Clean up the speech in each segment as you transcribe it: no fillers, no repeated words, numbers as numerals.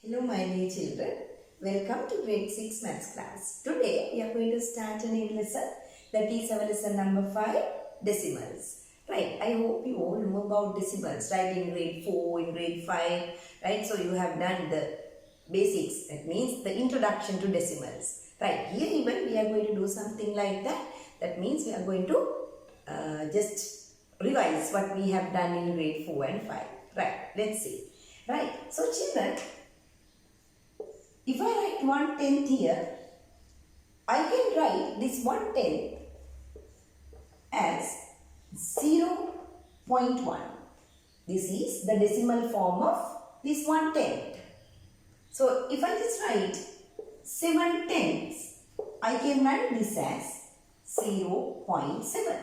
Hello my dear children, welcome to grade 6 maths class. Today we are going to start a new lesson, that is our lesson number 5, decimals. Right, I hope you all know about decimals, right, in grade 4, in grade 5, right, so you have done the basics, that means the introduction to decimals. Right, here even we are going to do something like that, that means we are going to just revise what we have done in grade 4 and 5. Right, let's see. Right, so children, if I write 1/10 here, I can write this 1/10 as 0.1. This is the decimal form of this 1/10. So if I just write 7/10, I can write this as 0.7.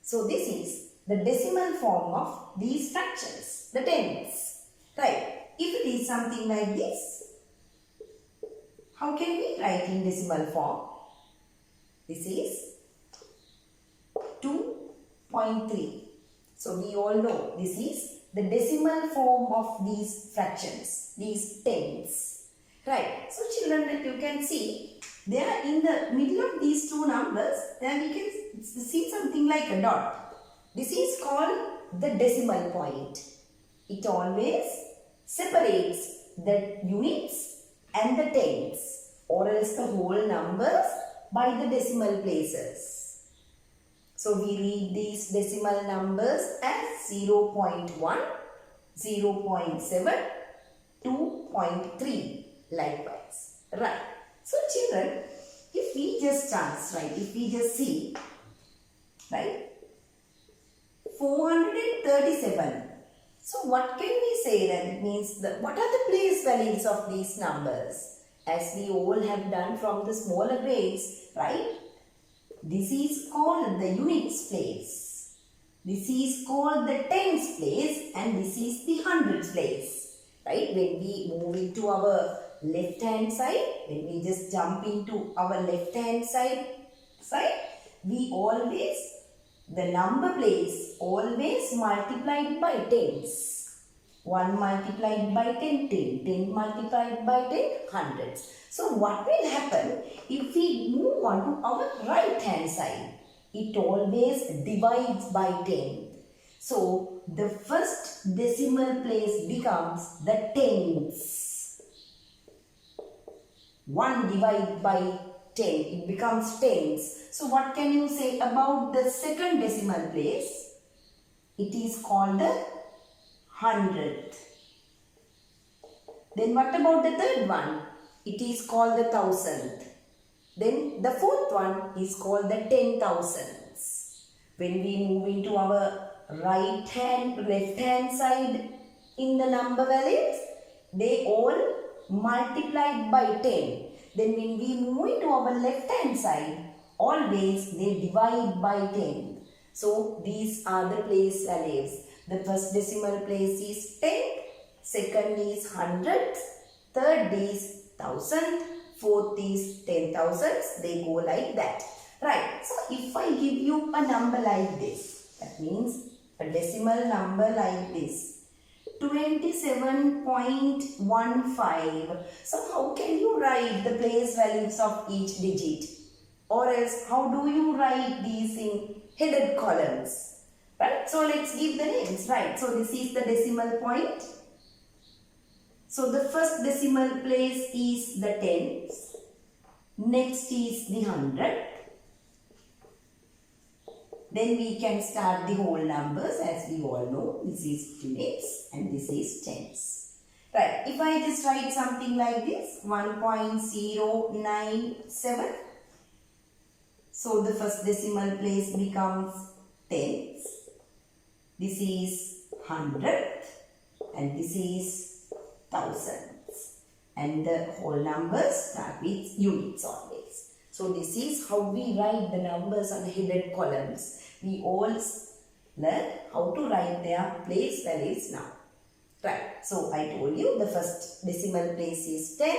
So this is the decimal form of these fractions, the tenths. Right. If it is something like this, how can we write in decimal form? This is 2.3. So we all know this is the decimal form of these fractions, these tenths. Right. So children, that you can see, there in the middle of these two numbers, there we can see something like a dot. This is called the decimal point. It always separates the units and the tenths, or else the whole numbers by the decimal places. So we read these decimal numbers as 0.1, 0.7, 2.3 likewise. Right. So children, if we just right, if we just see, right, 437. So what can we say that it means? What are the place values of these numbers? As we all have done from the smaller grades, right? This is called the units place. This is called the tens place, and this is the hundreds place. Right? When we move into our left hand side, when we just jump into our left hand side, we always, the number place always multiplied by tens. 1 multiplied by 10, 10, 10 multiplied by 10, hundreds. So what will happen if we move on to our right hand side? It always divides by 10. So the first decimal place becomes the tens. 1 divided by 10, it becomes tens. So what can you say about the second decimal place? It is called the hundredth. Then what about the third one? It is called the thousandth. Then the fourth one is called the 10,000ths. When we move into our right hand, left hand side in the number values, they all multiplied by 10. Then when we move into our left hand side, always they divide by 10. So these are the place values. The first decimal place is 10, second is hundredth, third is thousand, fourth is 10,000s. They go like that. Right. So if I give you a number like this, that means a decimal number like this, 27.15. So how can you write the place values of each digit? Or else how do you write these in headed columns? Right? So let's give the names. Right. So this is the decimal point. So the first decimal place is the tens. Next is the hundred. Then we can start the whole numbers, as we all know. This is units and this is tens. Right. If I just write something like this, 1.097. So the first decimal place becomes tens. This is hundredth and this is thousands. And the whole numbers start with units always. So this is how we write the numbers on headed columns. We all learn how to write their place values now. Right. So I told you the first decimal place is 10,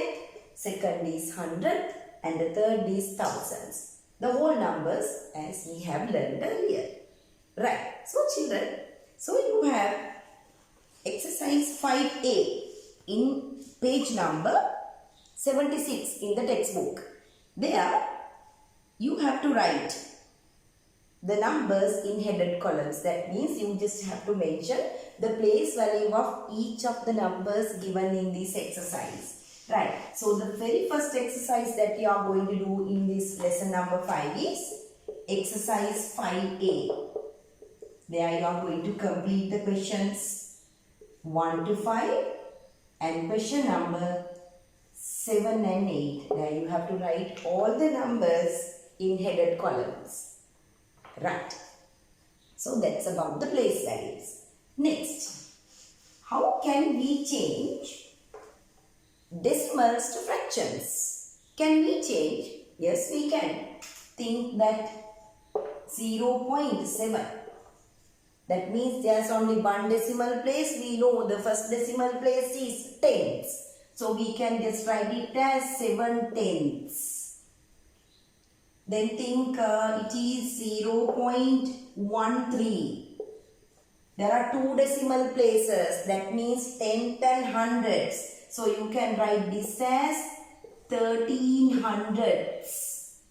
second is hundred, and the third is thousands. The whole numbers as we have learned earlier. Right. So children, so you have exercise 5A. in page number 76 in the textbook. There you have to write the numbers in headed columns. That means you just have to mention the place value of each of the numbers given in this exercise. Right. So the very first exercise that you are going to do in this lesson number 5 is exercise 5A. There you are going to complete the questions 1 to 5 and question number 7 and 8. There you have to write all the numbers in headed columns. Right. So that's about the place values. Next, how can we change decimals to fractions? Can we change? Yes, we can. Think that 0.7. That means there's only one decimal place. We know the first decimal place is tenths. So we can just write it as 7/10. Then think it is 0.13. There are two decimal places. That means tenth and hundreds. So you can write this as 1300ths.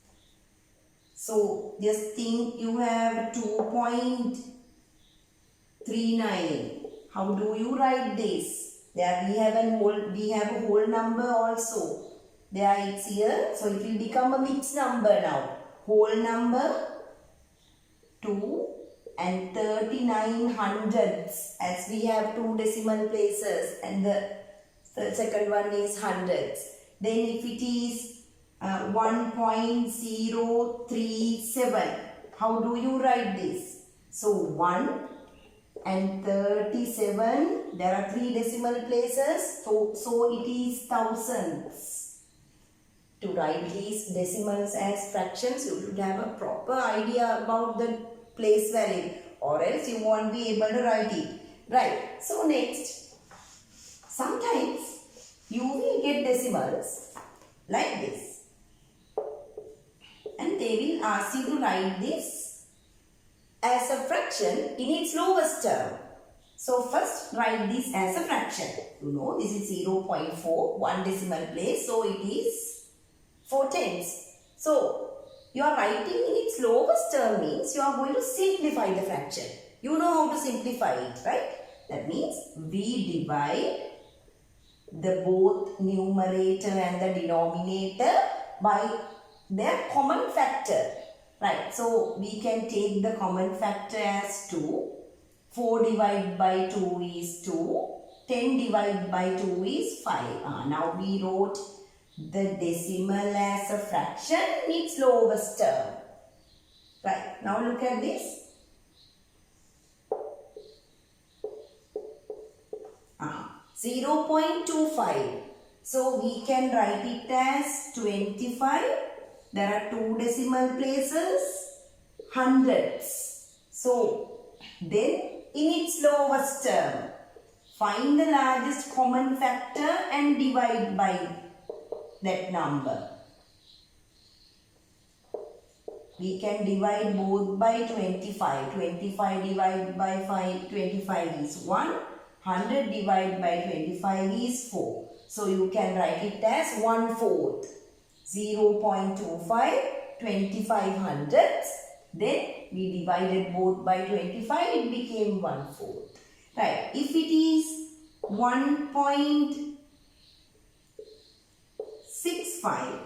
So just think you have 2.39. How do you write this? There we have a whole number also. There it's here. So it will become a mixed number now. Whole number 2 and 39 hundredths, as we have two decimal places and the second one is hundreds. Then if it is 1.037, how do you write this? So 1 and 37, there are three decimal places, so it is thousandths. To write these decimals as fractions, you should have a proper idea about the place value, or else you won't be able to write it. Right. So next, sometimes you will get decimals like this, and they will ask you to write this as a fraction in its lowest term. So first write this as a fraction. You know this is 0.4, one decimal place, so it is 4/10. So you are writing in its lowest term means you are going to simplify the fraction. You know how to simplify it, right? That means we divide the both numerator and the denominator by their common factor. Right, so we can take the common factor as 2. 4 divided by 2 is 2. 10 divided by 2 is 5. Now we wrote the decimal as a fraction in its lowest term. Right, now look at this. 0.25. So we can write it as 25. There are two decimal places, hundredths. So then in its lowest term, find the largest common factor and divide by that number. We can divide both by 25. 25 divided by 25 is 1. 100 divided by 25 is 4. So you can write it as 1/4. 0.25, 25 hundredths. Then we divided both by 25, it became 1/4. Right. If it is 1.65,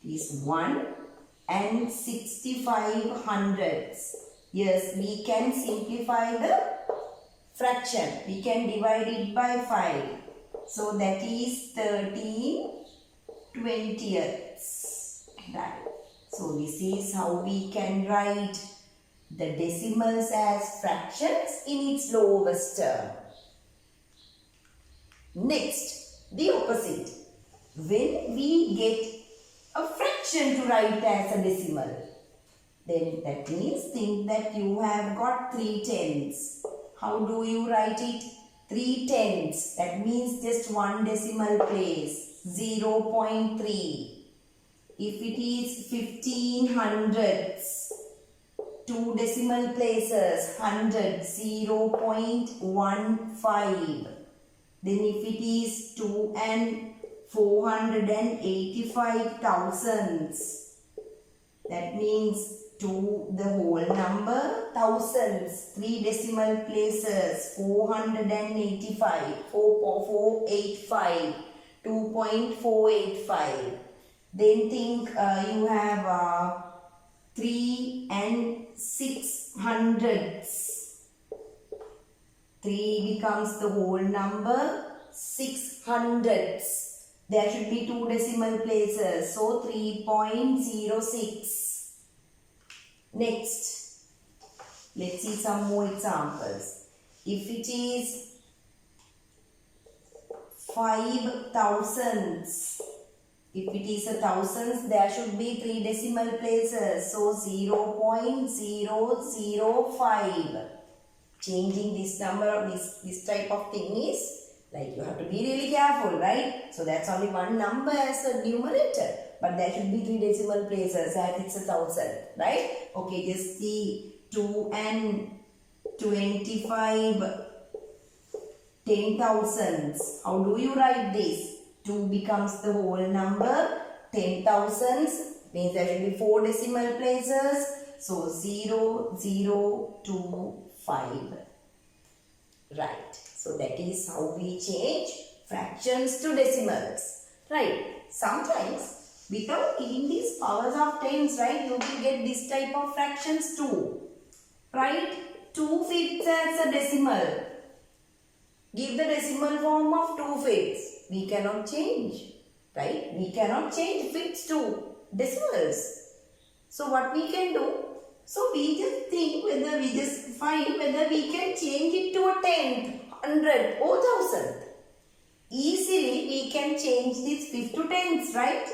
it is 1 and 65 hundredths. Yes, we can simplify the fraction. We can divide it by 5. So that is 13/20ths. Right. So this is how we can write the decimals as fractions in its lowest term. Next, the opposite. When we get a fraction to write as a decimal, then that means think that you have got 3/10. How do you write it? 3/10. That means just one decimal place, 0.3. If it is 15 hundredths, 2 decimal places, 100, 0.15. Then if it is 2 and 485 thousands, that means 2 the whole number, thousands, 3 decimal places, 485, 485, 2.485. Then think you have 3 and 6 hundredths. 3 becomes the whole number, 6 hundredths. There should be 2 decimal places, so 3.06. Next, let's see some more examples. If it is 5 thousandths, if it is a thousands, there should be 3 decimal places, so 0.005. Changing this number, this type of thing is like you have to be really careful, right? So that's only one number as a numerator, but there should be 3 decimal places as it's a thousand, right? Okay, just see 2 and 25 10 thousandths. How do you write this? 2 becomes the whole number, 10 thousandths means there should be 4 decimal places, so 0.025. Right. So that is how we change fractions to decimals. Right. Sometimes without giving these powers of tens, right, you will get this type of fractions too. Right. 2/5 as a decimal. Give the decimal form of 2/5. We cannot change. Right. We cannot change fifths to decimals. So what we can do? So we just think whether we just find whether we can change it to a tenth, hundred or thousandth. Easily we can change this fifth to tenths, right?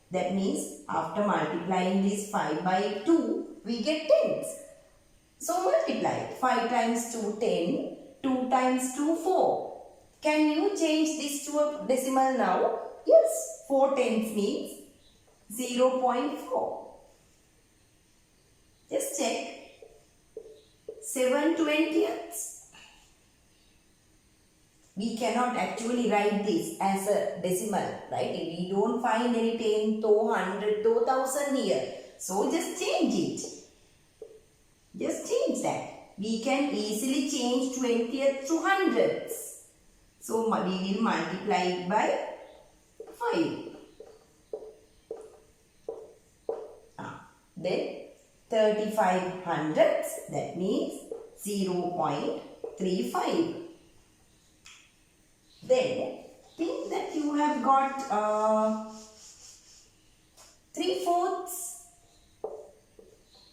That means after multiplying this 5 by 2, we get tenths. So multiply 5 times 2, 10, 2 times 2, 4. Can you change this to a decimal now? Yes, 4 tenths means 0.4. Just check. 7/20ths. We cannot actually write this as a decimal, right? We don't find any tenth or hundredth or thousand here. So just change it. Just change that. We can easily change 20th to hundredths. So we will multiply it by 5. Then 35 hundredths, that means 0.35. Then think that you have got 3/4.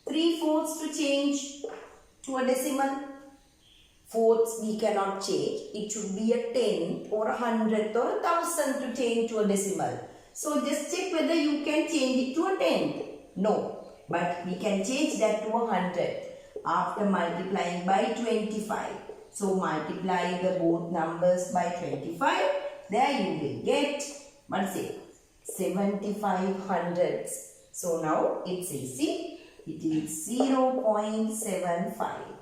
3/4 to change to a decimal. Fourths we cannot change. It should be a tenth or a hundredth or a thousandth to change to a decimal. So just check whether you can change it to a tenth. No. But we can change that to a hundredth after multiplying by 25. So multiply the both numbers by 25. There you will get, what is it? 75 hundredths. So now it's easy. It is 0.75.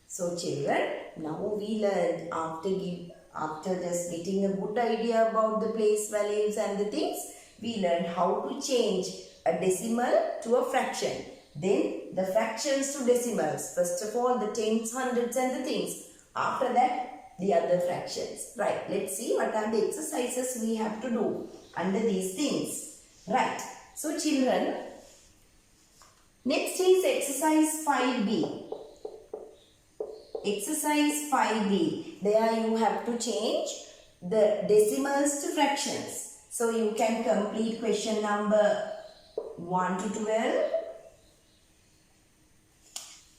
So children, now we learned after just getting a good idea about the place values and the things, we learned how to change a decimal to a fraction. Then the fractions to decimals. First of all, the tenths, hundredths and the things. After that, the other fractions. Right. Let's see what are the exercises we have to do under these things. Right. So children, next is exercise 5B. Exercise 5B. There you have to change the decimals to fractions. So you can complete question number 1 to 12.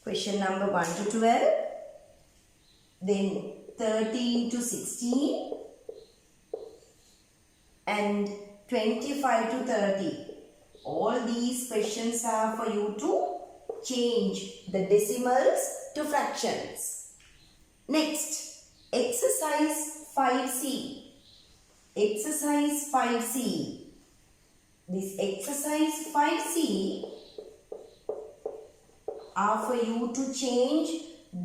Question number 1 to 12. Then 13 to 16. And 25 to 30. All these questions are for you to change the decimals to fractions. Next, exercise 5C. Exercise 5C. This exercise 5C, are for you to change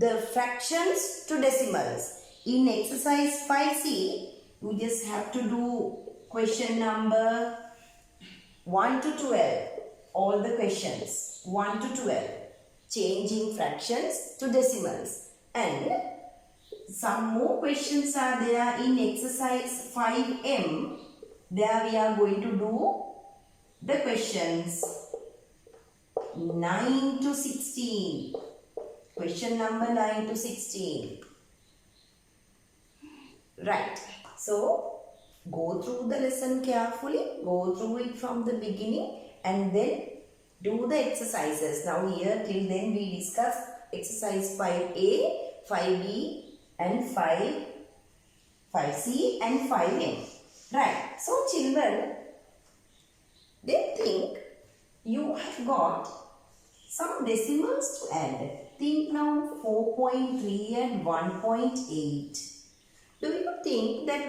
the fractions to decimals. In exercise 5C, you just have to do question number 1 to 12. All the questions 1 to 12. Changing fractions to decimals. And some more questions are there in exercise 5M. There we are going to do the questions 9 to 16. Question number 9 to 16. Right. So, go through the lesson carefully. Go through it from the beginning and then do the exercises. Now here till then we discussed exercise 5A, 5B and 5C and 5M. Right. So, children, then think you have got some decimals to add. Think now 4.3 and 1.8. Do you think that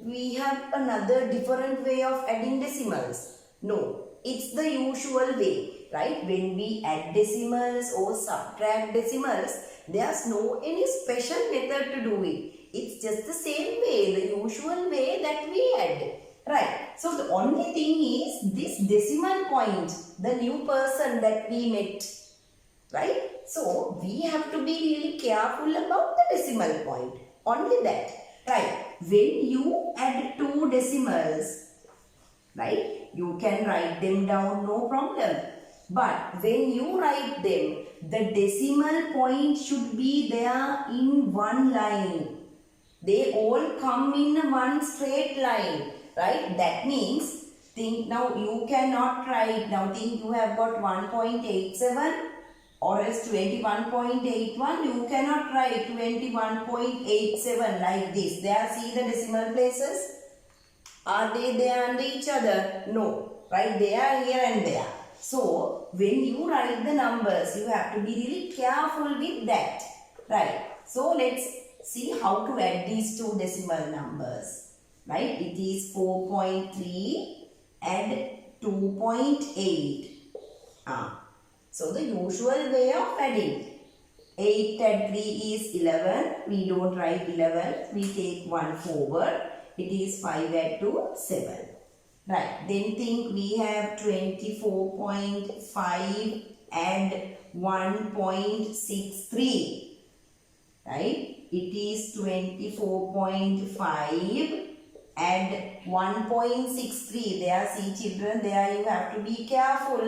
we have another different way of adding decimals? No, it's the usual way, right? When we add decimals or subtract decimals, there's no any special method to do it. It's just the same way, the usual way that we add. Right. So the only thing is this decimal point, the new person that we met. Right. So we have to be really careful about the decimal point. Only that. Right. When you add two decimals, right, you can write them down, no problem. But when you write them, the decimal point should be there in one line. They all come in one straight line. Right? That means, think now you cannot write, now think you have got 1.87 or else 21.81, you cannot write 21.87 like this. There, see the decimal places? Are they there under each other? No. Right? They are here and there. So, when you write the numbers, you have to be really careful with that. Right? So, let's see how to add these two decimal numbers. Right? It is 4.3 and 2.8. So, the usual way of adding. 8 and 3 is 11. We don't write 11. We take 1 forward. It is 5 and 2, 7. Right. Then think we have 24.5 and 1.63. Right? It is 24.5 and 1.63. There, see children, there you have to be careful.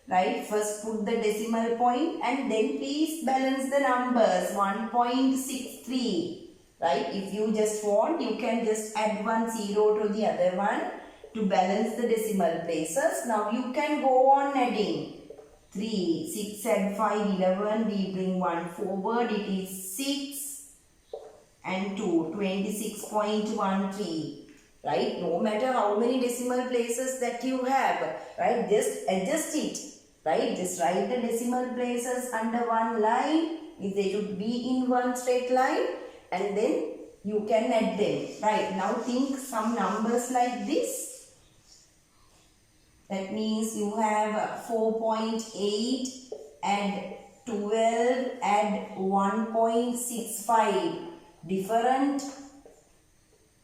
Right? First put the decimal point and then please balance the numbers. 1.63. Right? If you just want, you can just add one zero to the other one to balance the decimal places. Now you can go on adding. 3, 6 and 5, 11. We bring 1 forward. It is 6 and 2, 26.13. Right? No matter how many decimal places that you have, right? Just adjust it. Right? Just write the decimal places under one line. If they should be in one straight line. And then you can add them. Right? Now think some numbers like this. That means you have 4.8 and 12 and 1.65. Different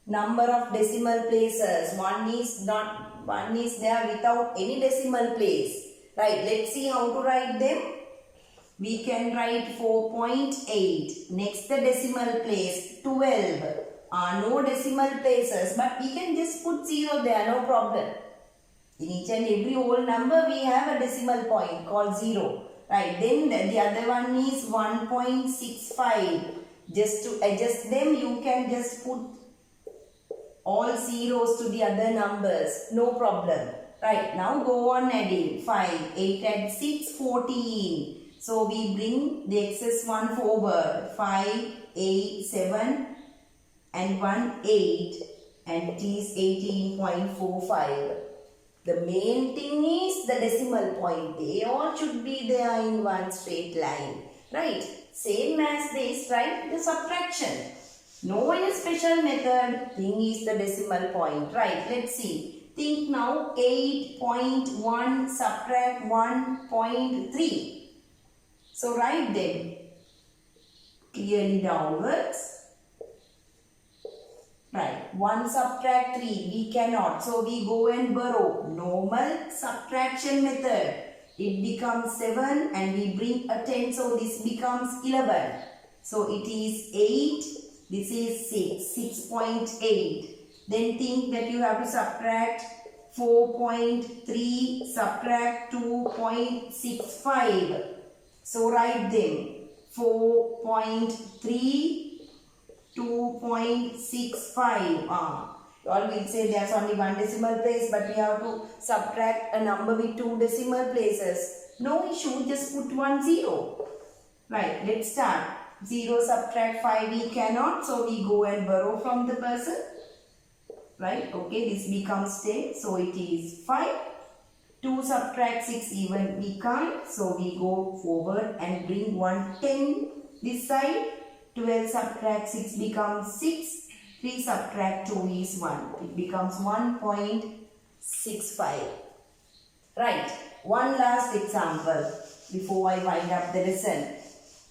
number of decimal places. One is there without any decimal place. Right? Let's see how to write them. We can write 4.8. Next the decimal place 12. No decimal places, but we can just put 0 there, no problem. In each and every whole number we have a decimal point called 0. Right? Then the other one is 1.65. Just to adjust them, you can just put all zeros to the other numbers. No problem. Right? Now go on adding. 5, 8 and 6, 14. So we bring the excess one forward. 5, 8, 7 and 1, 8. And it is 18.45. The main thing is the decimal point. They all should be there in one straight line. Right? Same as this, right? The subtraction. No any special method. Thing is the decimal point. Right? Let's see. Think now 8.1 subtract 1.3. So write them clearly downwards. Right, 1 subtract 3, we cannot. So we go and borrow normal subtraction method. It becomes 7 and we bring a 10. So this becomes 11. So it is 8. This is 6. 6.8. Then think that you have to subtract 4.3, subtract 2.65. So write them 4.3. 2.65. You all will say there's only one decimal place, but we have to subtract a number with 2 decimal places. No issue, just put 1 0. Right, let's start. 0 subtract 5 we cannot, so we go and borrow from the person. Right, okay, this becomes 10, so it is 5. 2 subtract 6 even we can't, so we go forward and bring 1 10 this side. 12 subtract 6 becomes 6. 3 subtract 2 is 1. It becomes 1.65. Right. One last example before I wind up the lesson.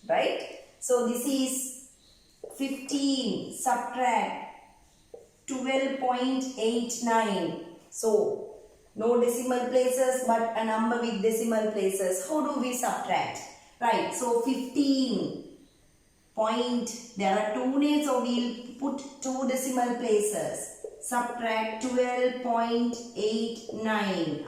Right. So this is 15 subtract 12.89. So no decimal places but a number with decimal places. How do we subtract? Right. So 15. There are 2 names, so we'll put 2 decimal places. Subtract 12.89.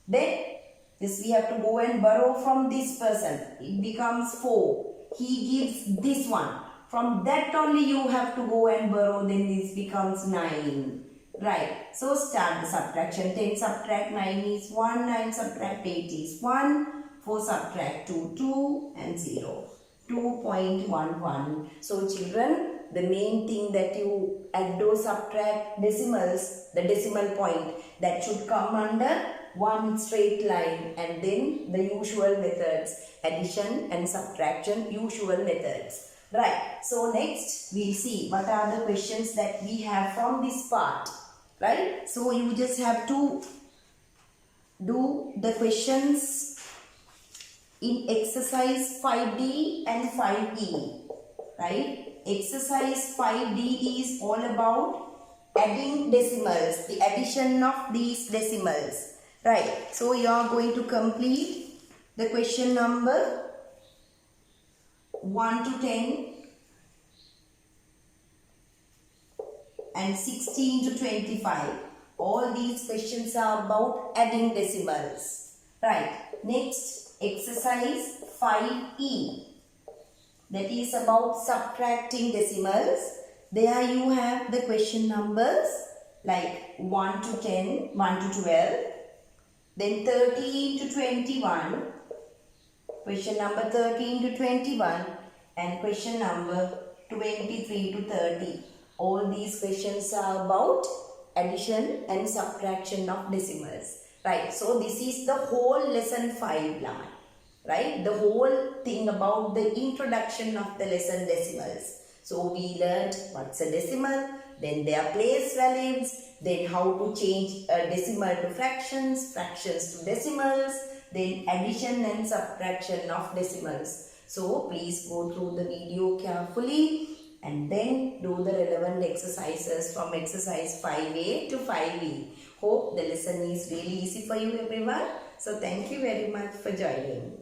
Then this we have to go and borrow from this person. It becomes 4. He gives this one. From that only you have to go and borrow. Then this becomes 9. Right. So start the subtraction. 10 subtract 9 is 1. 9 subtract 8 is 1. 4 subtract 2, 2 and 0. 2.11. So children, the main thing that you add or subtract decimals, the decimal point, that should come under one straight line, and then the usual methods, addition and subtraction, usual methods. Right. So next we'll see what are the questions that we have from this part. Right. So you just have to do the questions in exercise 5D and 5E, right? Exercise 5D is all about adding decimals, the addition of these decimals, right? So you are going to complete the question number 1 to 10 and 16 to 25. All these questions are about adding decimals, right? Next, exercise 5E, that is about subtracting decimals. There you have the question numbers like 1 to 10, 1 to 12, then 13 to 21, question number 13 to 21 and question number 23 to 30. All these questions are about addition and subtraction of decimals. Right, so this is the whole lesson 5 line, right? The whole thing about the introduction of the lesson decimals. So we learned what's a decimal, then their place values, then how to change a decimal to fractions, fractions to decimals, then addition and subtraction of decimals. So please go through the video carefully and then do the relevant exercises from exercise 5A to 5E. Hope the lesson is really easy for you everyone. So thank you very much for joining.